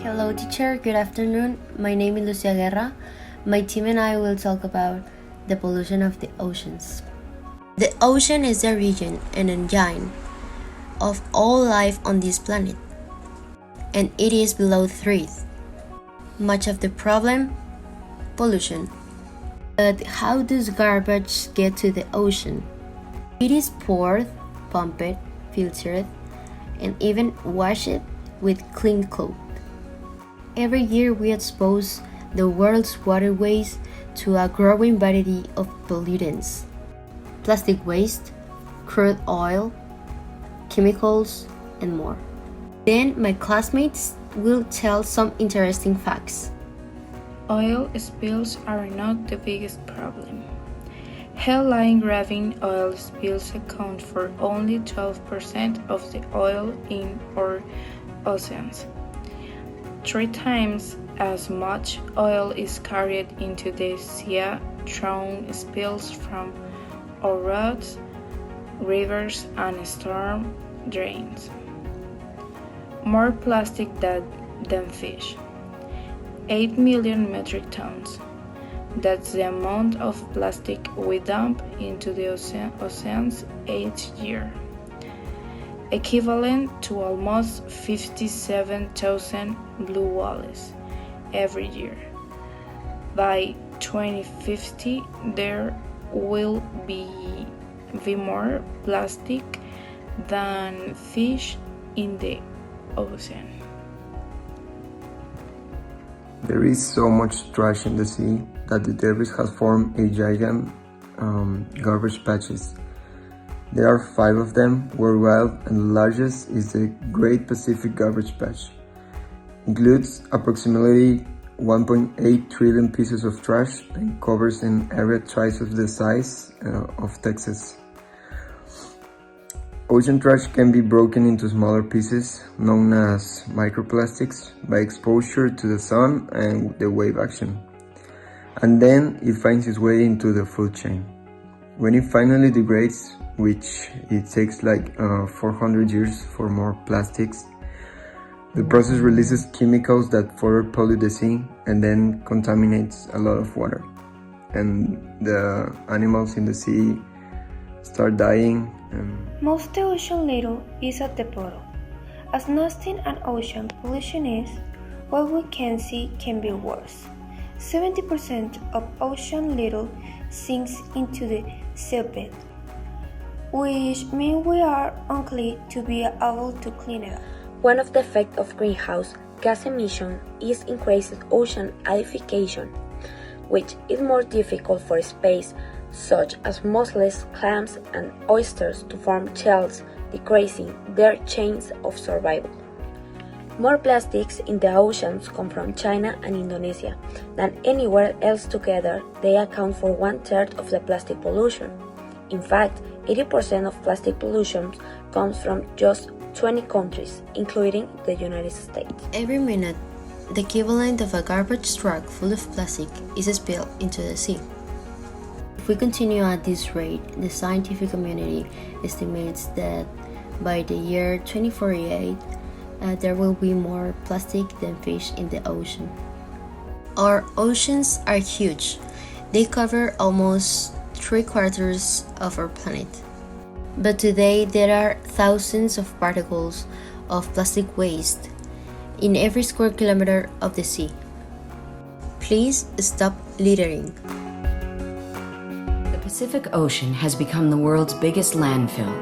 Hello teacher, good afternoon. My name is Lucia Guerra. My team and I will talk about the pollution of the oceans. The ocean is the region and engine of all life on this planet, and it is below the earth. Much of the problem? Pollution. But how does garbage get to the ocean? It is poured, pumped, filtered, and even washed with clean cloth. Every year we expose the world's waterways to a growing variety of pollutants: plastic waste, crude oil, chemicals, and more. Then my classmates will tell some interesting facts. Oil spills are not the biggest problem. Headline grabbing oil spills account for only 12% of the oil in our oceans. 3 times as much oil is carried into the sea through spills from our roads, rivers, and storm drains. More plastic than fish. 8 million metric tons. That's the amount of plastic we dump into the oceans each year, equivalent to almost 57,000 blue whales every year. By 2050, there will be more plastic than fish in the ocean. There is so much trash in the sea that the debris has formed a giant garbage patches. There are 5 of them worldwide, and the largest is the Great Pacific Garbage Patch. Includes approximately 1.8 trillion pieces of trash and covers an area twice of the size of Texas. Ocean trash can be broken into smaller pieces, known as microplastics, by exposure to the sun and the wave action. And then it finds its way into the food chain. When it finally degrades, which it takes like 400 years for more plastics, the process releases chemicals that further pollute the sea and then contaminates a lot of water. And the animals in the sea start dying. Most the ocean level is at the bottom. As nasty an ocean pollution is, what we can see can be worse. 70% of ocean level sinks into the seabed, which means we are unlikely to be able to clean it up. One of the effects of greenhouse gas emission is increased ocean acidification, which is more difficult for species such as mussels, clams, and oysters to form shells, decreasing their chances of survival. More plastics in the oceans come from China and Indonesia than anywhere else together. They account for 1/3 of the plastic pollution. In fact, 80% of plastic pollution comes from just 20 countries, including the United States. Every minute, the equivalent of a garbage truck full of plastic is spilled into the sea. If we continue at this rate, the scientific community estimates that by the year 2048, there will be more plastic than fish in the ocean. Our oceans are huge. They cover almost 3/4 of our planet. But today there are thousands of particles of plastic waste in every square kilometer of the sea. Please stop littering. The Pacific Ocean has become the world's biggest landfill.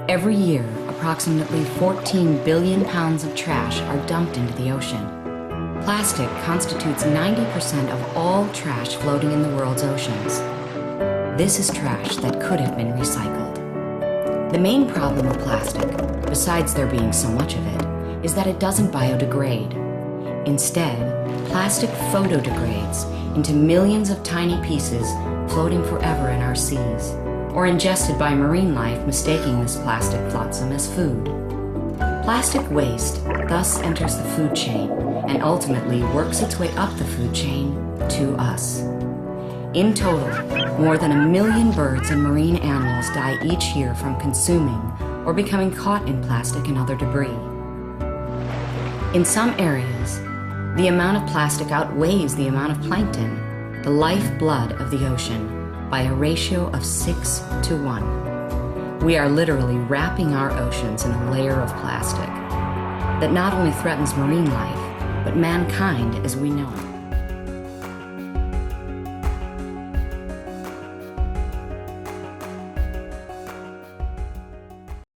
Every year, approximately 14 billion pounds of trash are dumped into the ocean. Plastic constitutes 90% of all trash floating in the world's oceans. This is trash that could have been recycled. The main problem with plastic, besides there being so much of it, is that it doesn't biodegrade. Instead, plastic photodegrades into millions of tiny pieces floating forever in our seas, or ingested by marine life mistaking this plastic flotsam as food. Plastic waste thus enters the food chain and ultimately works its way up the food chain to us. In total, more than 1 million birds and marine animals die each year from consuming or becoming caught in plastic and other debris. In some areas, the amount of plastic outweighs the amount of plankton, the lifeblood of the ocean, by a ratio of 6 to 1. We are literally wrapping our oceans in a layer of plastic that not only threatens marine life, but mankind as we know it.